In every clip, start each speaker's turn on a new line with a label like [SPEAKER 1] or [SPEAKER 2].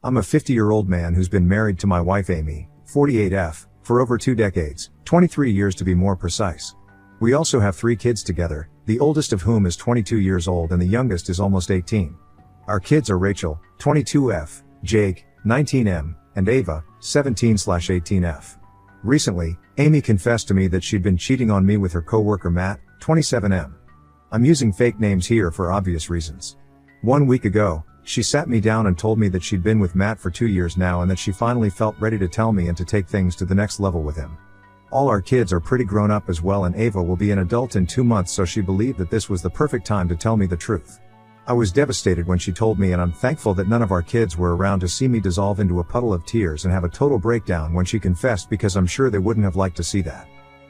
[SPEAKER 1] I'm a 50-year-old man who's been married to my wife Amy, 48F, for over 2 decades, 23 years to be more precise. We also have 3 kids together, the oldest of whom is 22 years old and the youngest is almost 18. Our kids are Rachel, 22F, Jake, 19M, and Ava, 17/18F. Recently, Amy confessed to me that she'd been cheating on me with her coworker Matt, 27M. I'm using fake names here for obvious reasons. 1 week ago, she sat me down and told me that she'd been with Matt for 2 years now and that she finally felt ready to tell me and to take things to the next level with him. All our kids are pretty grown up as well and Ava will be an adult in 2 months, so she believed that this was the perfect time to tell me the truth. I was devastated when she told me, and I'm thankful that none of our kids were around to see me dissolve into a puddle of tears and have a total breakdown when she confessed, because I'm sure they wouldn't have liked to see that.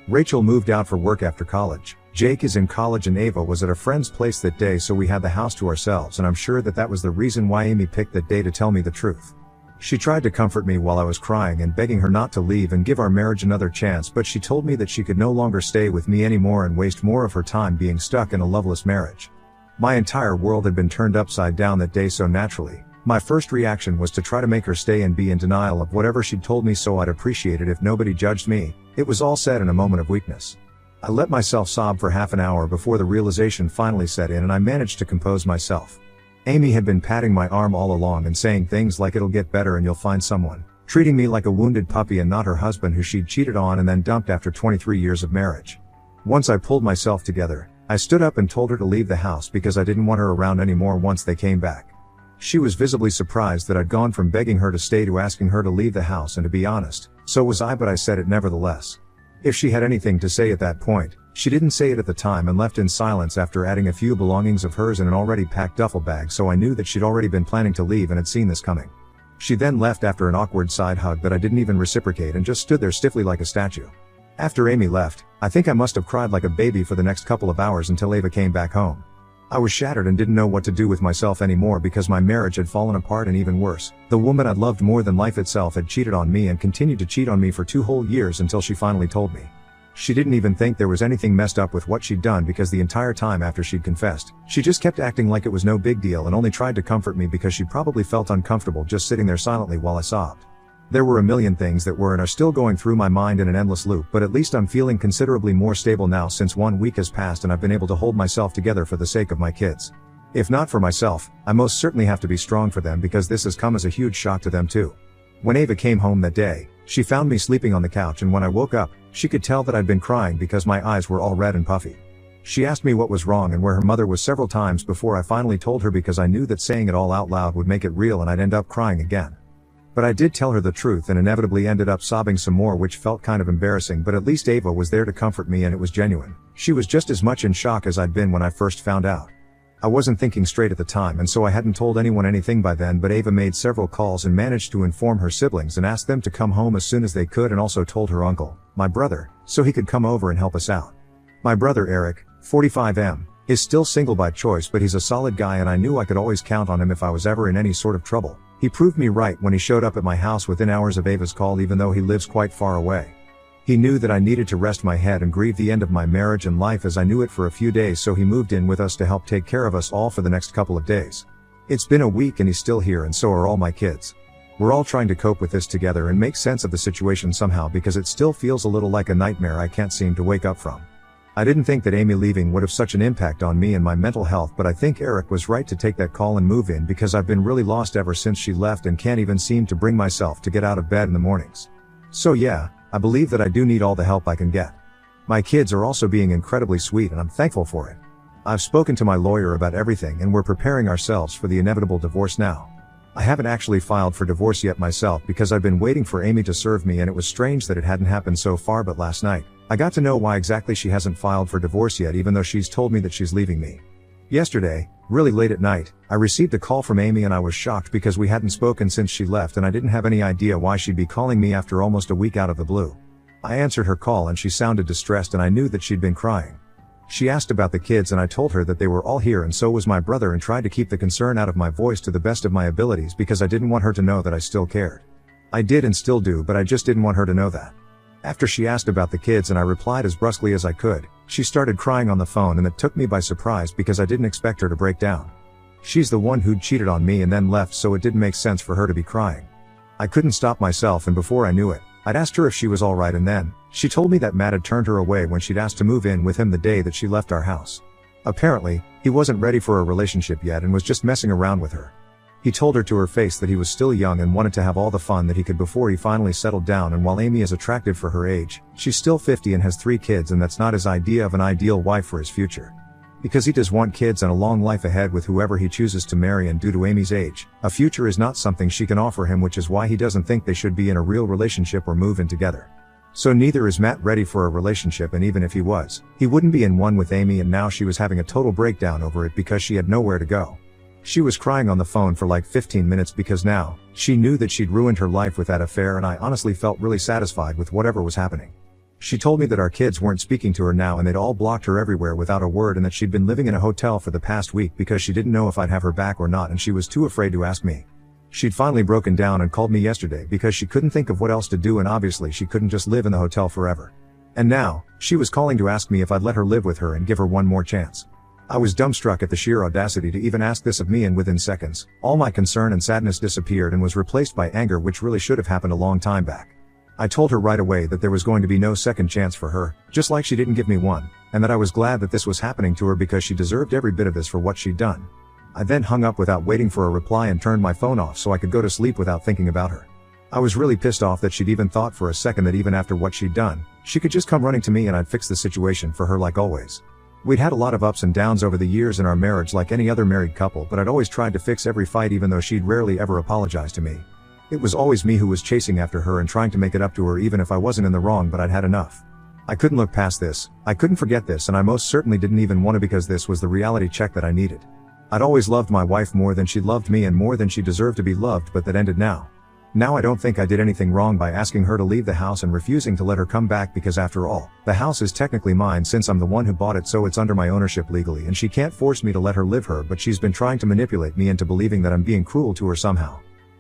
[SPEAKER 1] Rachel moved out for work after college, Jake is in college, and Ava was at a friend's place that day, so we had the house to ourselves, and I'm sure that that was the reason why Amy picked that day to tell me the truth. She tried to comfort me while I was crying and begging her not to leave and give our marriage another chance, but she told me that she could no longer stay with me anymore and waste more of her time being stuck in a loveless marriage. My entire world had been turned upside down that day, so naturally, my first reaction was to try to make her stay and be in denial of whatever she'd told me, so I'd appreciate it if nobody judged me. It was all said in a moment of weakness. I let myself sob for half an hour before the realization finally set in and I managed to compose myself. Amy had been patting my arm all along and saying things like it'll get better and you'll find someone, treating me like a wounded puppy and not her husband who she'd cheated on and then dumped after 23 years of marriage. Once I pulled myself together, I stood up and told her to leave the house because I didn't want her around anymore once they came back. She was visibly surprised that I'd gone from begging her to stay to asking her to leave the house, and to be honest, so was I, but I said it nevertheless. If she had anything to say at that point, she didn't say it at the time and left in silence after adding a few belongings of hers in an already packed duffel bag, so I knew that she'd already been planning to leave and had seen this coming. She then left after an awkward side hug that I didn't even reciprocate and just stood there stiffly like a statue. After Amy left, I think I must have cried like a baby for the next couple of hours until Ava came back home. I was shattered and didn't know what to do with myself anymore because my marriage had fallen apart, and even worse, the woman I'd loved more than life itself had cheated on me and continued to cheat on me for 2 whole years until she finally told me. She didn't even think there was anything messed up with what she'd done, because the entire time after she'd confessed, she just kept acting like it was no big deal and only tried to comfort me because she probably felt uncomfortable just sitting there silently while I sobbed. There were a million things that were and are still going through my mind in an endless loop, but at least I'm feeling considerably more stable now since 1 week has passed and I've been able to hold myself together for the sake of my kids. If not for myself, I most certainly have to be strong for them, because this has come as a huge shock to them too. When Ava came home that day, she found me sleeping on the couch, and when I woke up, she could tell that I'd been crying because my eyes were all red and puffy. She asked me what was wrong and where her mother was several times before I finally told her, because I knew that saying it all out loud would make it real and I'd end up crying again. But I did tell her the truth and inevitably ended up sobbing some more, which felt kind of embarrassing, but at least Ava was there to comfort me and it was genuine. She was just as much in shock as I'd been when I first found out. I wasn't thinking straight at the time, and so I hadn't told anyone anything by then, but Ava made several calls and managed to inform her siblings and asked them to come home as soon as they could, and also told her uncle, my brother, so he could come over and help us out. My brother Eric, 45M, is still single by choice, but he's a solid guy and I knew I could always count on him if I was ever in any sort of trouble. He proved me right when he showed up at my house within hours of Ava's call, even though he lives quite far away. He knew that I needed to rest my head and grieve the end of my marriage and life as I knew it for a few days, so he moved in with us to help take care of us all for the next couple of days. It's been a week and he's still here, and so are all my kids. We're all trying to cope with this together and make sense of the situation somehow, because it still feels a little like a nightmare I can't seem to wake up from. I didn't think that Amy leaving would have such an impact on me and my mental health, but I think Eric was right to take that call and move in, because I've been really lost ever since she left and can't even seem to bring myself to get out of bed in the mornings. So yeah, I believe that I do need all the help I can get. My kids are also being incredibly sweet and I'm thankful for it. I've spoken to my lawyer about everything and we're preparing ourselves for the inevitable divorce now. I haven't actually filed for divorce yet myself because I've been waiting for Amy to serve me, and it was strange that it hadn't happened so far, but last night, I got to know why exactly she hasn't filed for divorce yet, even though she's told me that she's leaving me. Yesterday, really late at night, I received a call from Amy and I was shocked because we hadn't spoken since she left and I didn't have any idea why she'd be calling me after almost a week out of the blue. I answered her call and she sounded distressed and I knew that she'd been crying. She asked about the kids and I told her that they were all here and so was my brother, and tried to keep the concern out of my voice to the best of my abilities because I didn't want her to know that I still cared. I did and still do, but I just didn't want her to know that. After she asked about the kids and I replied as brusquely as I could, she started crying on the phone, and it took me by surprise because I didn't expect her to break down. She's the one who'd cheated on me and then left, so it didn't make sense for her to be crying. I couldn't stop myself, and before I knew it, I'd asked her if she was alright, and then she told me that Matt had turned her away when she'd asked to move in with him the day that she left our house. Apparently, he wasn't ready for a relationship yet and was just messing around with her. He told her to her face that he was still young and wanted to have all the fun that he could before he finally settled down, and while Amy is attractive for her age, she's still 50 and has 3 kids, and that's not his idea of an ideal wife for his future. Because he does want kids and a long life ahead with whoever he chooses to marry, and due to Amy's age, a future is not something she can offer him, which is why he doesn't think they should be in a real relationship or move in together. So neither is Matt ready for a relationship, and even if he was, he wouldn't be in one with Amy, and now she was having a total breakdown over it because she had nowhere to go. She was crying on the phone for like 15 minutes because now she knew that she'd ruined her life with that affair, and I honestly felt really satisfied with whatever was happening. She told me that our kids weren't speaking to her now and they'd all blocked her everywhere without a word, and that she'd been living in a hotel for the past week because she didn't know if I'd have her back or not, and she was too afraid to ask me. She'd finally broken down and called me yesterday because she couldn't think of what else to do, and obviously she couldn't just live in the hotel forever. And now, she was calling to ask me if I'd let her live with her and give her one more chance. I was dumbstruck at the sheer audacity to even ask this of me, and within seconds, all my concern and sadness disappeared and was replaced by anger, which really should have happened a long time back. I told her right away that there was going to be no second chance for her, just like she didn't give me one, and that I was glad that this was happening to her because she deserved every bit of this for what she'd done. I then hung up without waiting for a reply and turned my phone off so I could go to sleep without thinking about her. I was really pissed off that she'd even thought for a second that even after what she'd done, she could just come running to me and I'd fix the situation for her like always. We'd had a lot of ups and downs over the years in our marriage like any other married couple, but I'd always tried to fix every fight, even though she'd rarely ever apologized to me. It was always me who was chasing after her and trying to make it up to her even if I wasn't in the wrong, but I'd had enough. I couldn't look past this, I couldn't forget this, and I most certainly didn't even want to, because this was the reality check that I needed. I'd always loved my wife more than she loved me and more than she deserved to be loved, but that ended now. Now I don't think I did anything wrong by asking her to leave the house and refusing to let her come back, because after all, the house is technically mine since I'm the one who bought it, so it's under my ownership legally, and she can't force me to let her live her, but she's been trying to manipulate me into believing that I'm being cruel to her somehow.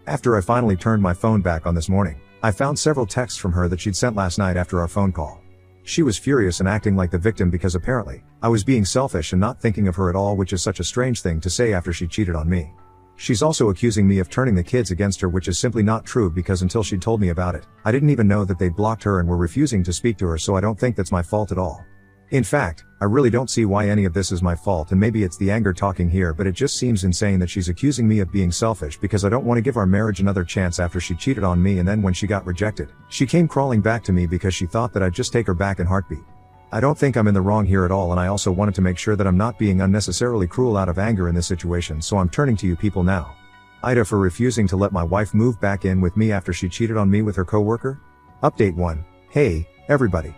[SPEAKER 1] After I finally turned my phone back on this morning, I found several texts from her that she'd sent last night after our phone call. She was furious and acting like the victim because apparently, I was being selfish and not thinking of her at all, which is such a strange thing to say after she cheated on me. She's also accusing me of turning the kids against her, which is simply not true, because until she told me about it, I didn't even know that they'd blocked her and were refusing to speak to her, so I don't think that's my fault at all. In fact, I really don't see why any of this is my fault, and maybe it's the anger talking here, but it just seems insane that she's accusing me of being selfish because I don't want to give our marriage another chance after she cheated on me, and then when she got rejected, she came crawling back to me because she thought that I'd just take her back in heartbeat. I don't think I'm in the wrong here at all, and I also wanted to make sure that I'm not being unnecessarily cruel out of anger in this situation, so I'm turning to you people now. Ida for refusing to let my wife move back in with me after she cheated on me with her coworker? Update 1. Hey, everybody.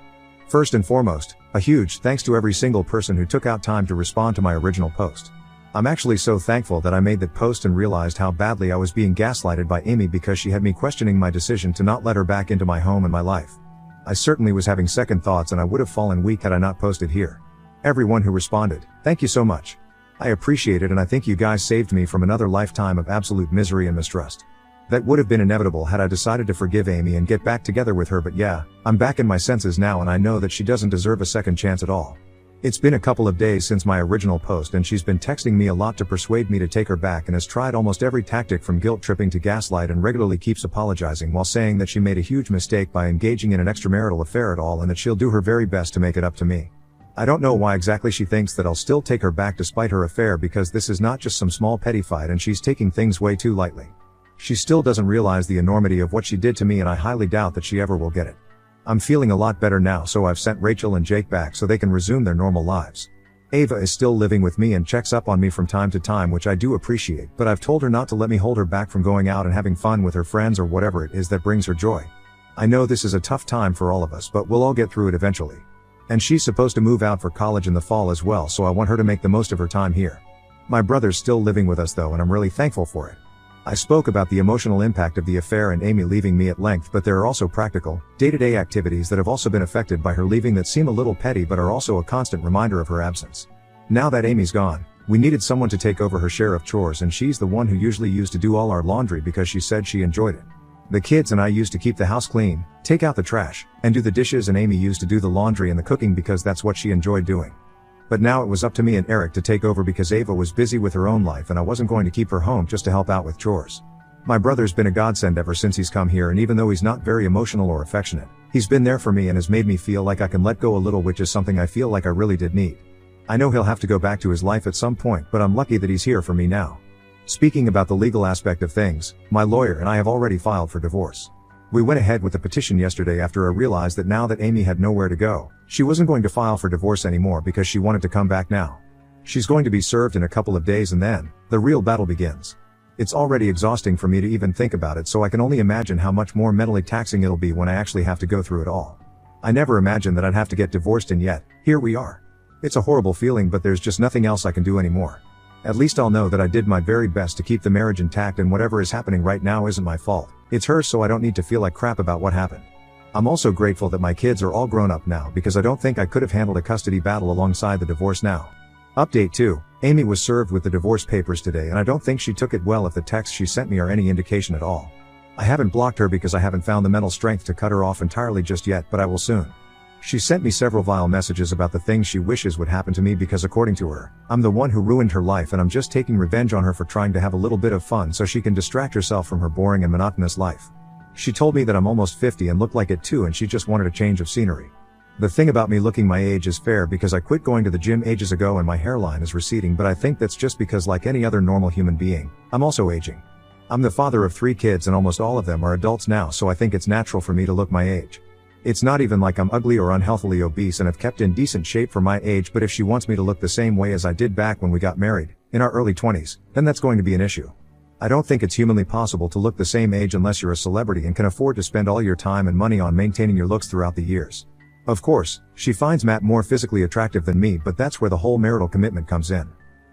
[SPEAKER 1] First and foremost, a huge thanks to every single person who took out time to respond to my original post. I'm actually so thankful that I made that post and realized how badly I was being gaslighted by Amy, because she had me questioning my decision to not let her back into my home and my life. I certainly was having second thoughts, and I would have fallen weak had I not posted here. Everyone who responded, thank you so much. I appreciate it, and I think you guys saved me from another lifetime of absolute misery and mistrust. That would have been inevitable had I decided to forgive Amy and get back together with her, but yeah, I'm back in my senses now, and I know that she doesn't deserve a second chance at all. It's been a couple of days since my original post, and she's been texting me a lot to persuade me to take her back, and has tried almost every tactic from guilt tripping to gaslight, and regularly keeps apologizing while saying that she made a huge mistake by engaging in an extramarital affair at all, and that she'll do her very best to make it up to me. I don't know why exactly she thinks that I'll still take her back despite her affair, because this is not just some small petty fight, and she's taking things way too lightly. She still doesn't realize the enormity of what she did to me, and I highly doubt that she ever will get it. I'm feeling a lot better now, so I've sent Rachel and Jake back so they can resume their normal lives. Ava is still living with me and checks up on me from time to time, which I do appreciate, but I've told her not to let me hold her back from going out and having fun with her friends or whatever it is that brings her joy. I know this is a tough time for all of us, but we'll all get through it eventually. And she's supposed to move out for college in the fall as well, so I want her to make the most of her time here. My brother's still living with us though, and I'm really thankful for it. I spoke about the emotional impact of the affair and Amy leaving me at length, but there are also practical, day-to-day activities that have also been affected by her leaving that seem a little petty but are also a constant reminder of her absence. Now that Amy's gone, we needed someone to take over her share of chores, and she's the one who usually used to do all our laundry because she said she enjoyed it. The kids and I used to keep the house clean, take out the trash, and do the dishes, and Amy used to do the laundry and the cooking because that's what she enjoyed doing. But now it was up to me and Eric to take over because Ava was busy with her own life and I wasn't going to keep her home just to help out with chores. My brother's been a godsend ever since he's come here, and even though he's not very emotional or affectionate, he's been there for me and has made me feel like I can let go a little, which is something I feel like I really did need. I know he'll have to go back to his life at some point, but I'm lucky that he's here for me now. Speaking about the legal aspect of things, my lawyer and I have already filed for divorce. We went ahead with the petition yesterday after I realized that now that Amy had nowhere to go, she wasn't going to file for divorce anymore because she wanted to come back now. She's going to be served in a couple of days and then, the real battle begins. It's already exhausting for me to even think about it, so I can only imagine how much more mentally taxing it'll be when I actually have to go through it all. I never imagined that I'd have to get divorced, and yet, here we are. It's a horrible feeling, but there's just nothing else I can do anymore. At least I'll know that I did my very best to keep the marriage intact, and whatever is happening right now isn't my fault. It's hers, so I don't need to feel like crap about what happened. I'm also grateful that my kids are all grown up now because I don't think I could have handled a custody battle alongside the divorce now. Update 2. Amy was served with the divorce papers today, and I don't think she took it well if the texts she sent me are any indication at all. I haven't blocked her because I haven't found the mental strength to cut her off entirely just yet, but I will soon. She sent me several vile messages about the things she wishes would happen to me because, according to her, I'm the one who ruined her life and I'm just taking revenge on her for trying to have a little bit of fun so she can distract herself from her boring and monotonous life. She told me that I'm almost 50 and look like it too, and she just wanted a change of scenery. The thing about me looking my age is fair because I quit going to the gym ages ago and my hairline is receding, but I think that's just because, like any other normal human being, I'm also aging. I'm the father of 3 kids and almost all of them are adults now, so I think it's natural for me to look my age. It's not even like I'm ugly or unhealthily obese and have kept in decent shape for my age, but if she wants me to look the same way as I did back when we got married, in our early 20s, then that's going to be an issue. I don't think it's humanly possible to look the same age unless you're a celebrity and can afford to spend all your time and money on maintaining your looks throughout the years. Of course, she finds Matt more physically attractive than me, but that's where the whole marital commitment comes in.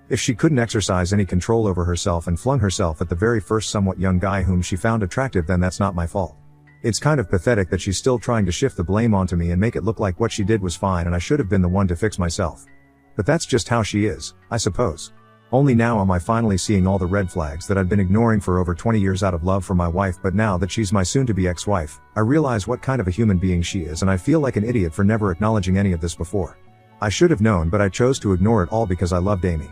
[SPEAKER 1] If she couldn't exercise any control over herself and flung herself at the very first somewhat young guy whom she found attractive, then that's not my fault. It's kind of pathetic that she's still trying to shift the blame onto me and make it look like what she did was fine and I should have been the one to fix myself. But that's just how she is, I suppose. Only now am I finally seeing all the red flags that I'd been ignoring for over 20 years out of love for my wife, but now that she's my soon-to-be ex-wife, I realize what kind of a human being she is, and I feel like an idiot for never acknowledging any of this before. I should have known, but I chose to ignore it all because I loved Amy.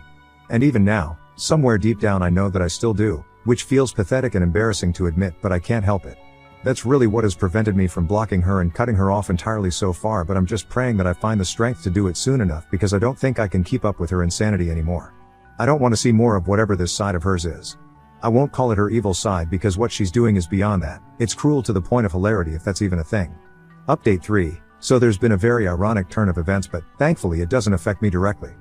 [SPEAKER 1] And even now, somewhere deep down I know that I still do, which feels pathetic and embarrassing to admit, but I can't help it. That's really what has prevented me from blocking her and cutting her off entirely so far, but I'm just praying that I find the strength to do it soon enough because I don't think I can keep up with her insanity anymore. I don't want to see more of whatever this side of hers is. I won't call it her evil side because what she's doing is beyond that. It's cruel to the point of hilarity, if that's even a thing. Update 3. So there's been a very ironic turn of events, but thankfully it doesn't affect me directly.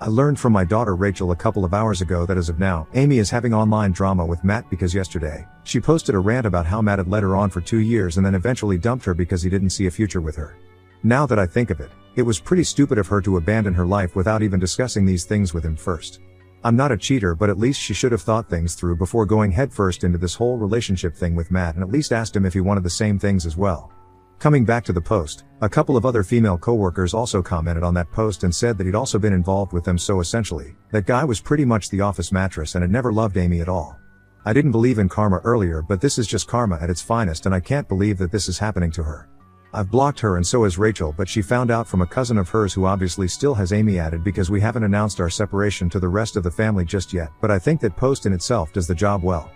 [SPEAKER 1] I learned from my daughter Rachel a couple of hours ago that as of now, Amy is having online drama with Matt because yesterday, she posted a rant about how Matt had led her on for 2 years and then eventually dumped her because he didn't see a future with her. Now that I think of it, it was pretty stupid of her to abandon her life without even discussing these things with him first. I'm not a cheater, but at least she should have thought things through before going headfirst into this whole relationship thing with Matt and at least asked him if he wanted the same things as well. Coming back to the post, a couple of other female coworkers also commented on that post and said that he'd also been involved with them, so essentially, that guy was pretty much the office mattress and had never loved Amy at all. I didn't believe in karma earlier, but this is just karma at its finest, and I can't believe that this is happening to her. I've blocked her and so has Rachel, but she found out from a cousin of hers who obviously still has Amy added because we haven't announced our separation to the rest of the family just yet, but I think that post in itself does the job well.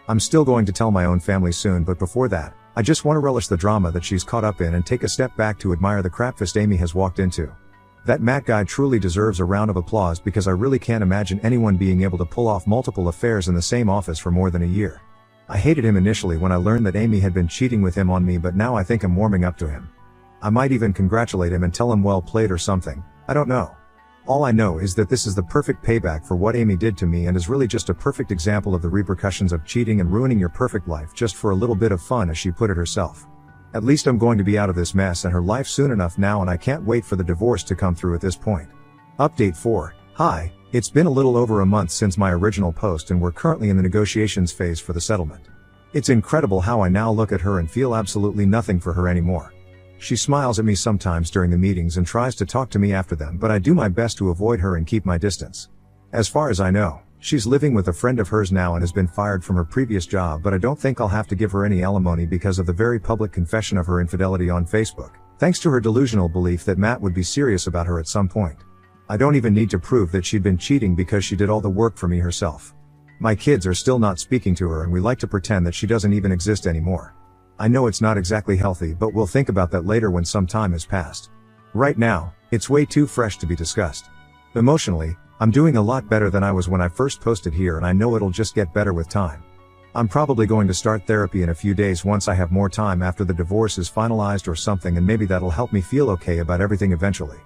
[SPEAKER 1] I'm still going to tell my own family soon, but before that, I just want to relish the drama that she's caught up in and take a step back to admire the crapfest Amy has walked into. That Matt guy truly deserves a round of applause because I really can't imagine anyone being able to pull off multiple affairs in the same office for more than a year. I hated him initially when I learned that Amy had been cheating with him on me, but now I think I'm warming up to him. I might even congratulate him and tell him well played or something, I don't know. All I know is that this is the perfect payback for what Amy did to me and is really just a perfect example of the repercussions of cheating and ruining your perfect life just for a little bit of fun, as she put it herself. At least I'm going to be out of this mess and her life soon enough now, and I can't wait for the divorce to come through at this point. Update 4. Hi, it's been a little over a month since my original post and we're currently in the negotiations phase for the settlement. It's incredible how I now look at her and feel absolutely nothing for her anymore. She smiles at me sometimes during the meetings and tries to talk to me after them, but I do my best to avoid her and keep my distance. As far as I know, she's living with a friend of hers now and has been fired from her previous job, but I don't think I'll have to give her any alimony because of the very public confession of her infidelity on Facebook, thanks to her delusional belief that Matt would be serious about her at some point. I don't even need to prove that she'd been cheating because she did all the work for me herself. My kids are still not speaking to her and we like to pretend that she doesn't even exist anymore. I know it's not exactly healthy, but we'll think about that later when some time has passed. Right now, it's way too fresh to be discussed. Emotionally, I'm doing a lot better than I was when I first posted here, and I know it'll just get better with time. I'm probably going to start therapy in a few days once I have more time after the divorce is finalized or something, and maybe that'll help me feel okay about everything eventually.